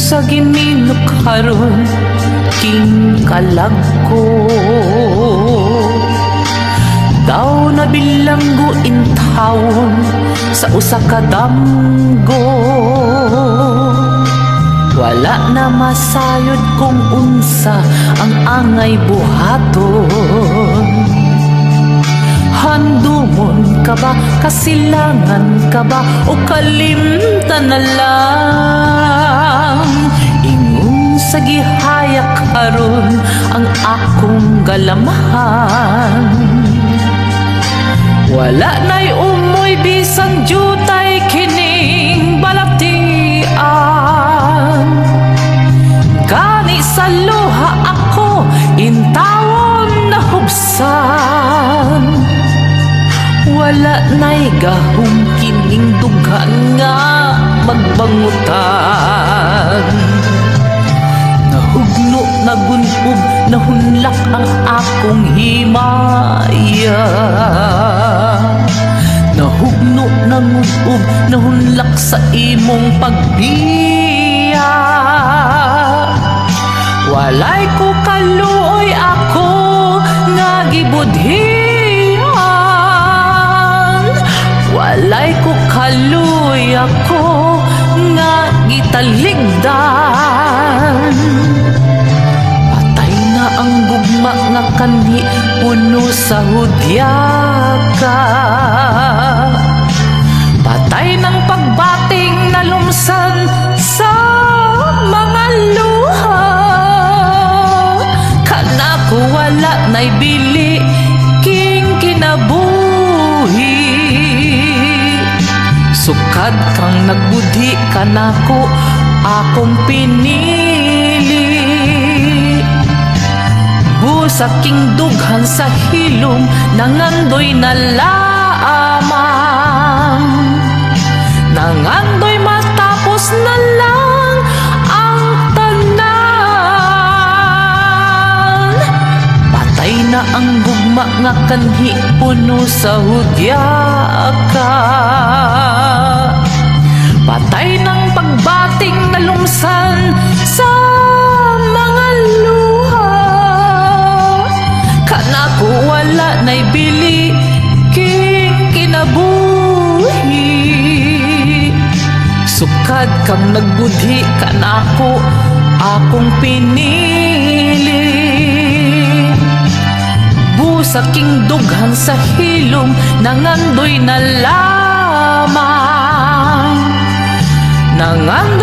sa giminok karon king kalagko daw na bilanggo in taon sa usa ka damgo. Wala na masayod kung unsa ang angay buhaton. Handumon ka ba, kasilangan ka ba, o kalimtan na lang? Ingon sa gihayak karon ang akong galamahan. Wala na'y umoy bisan jutay kining balatian. Gani sa luha ako intawon na hubsan. Wala na'y gahong kining dugan nga magbangutan. Nahugno, nagunhog, nahunlak ang akong himaya. Nahugno, nangugog, nahunlak sa imong pagbiya. Walay ko kaluoy ako nga gibudhian. Walay ko kaluoy ako nga gitaligdan. Patay na ang gugma nga kanhi puno sa hudyaka. Patay ng pagbating na lumsan sa mga luha. Kanako wala na'y bili king kinabuhi. Sukad kang nagbudhi kanako akong pinili. Busa king dughan sa hilom nangandoy na lamang. Nangandoy matapos na lang ang tanan. Patay na ang gugma nga kanhi puno sa hudyaka. Patay ng pagbating na lumsan sa mga luha. Kanako wala na'y bili king kinabuhi. Sukad kang nagbudhi kanako akong pinili. Busa king dughan sa hilom nangandoy na lamang. Nangandoy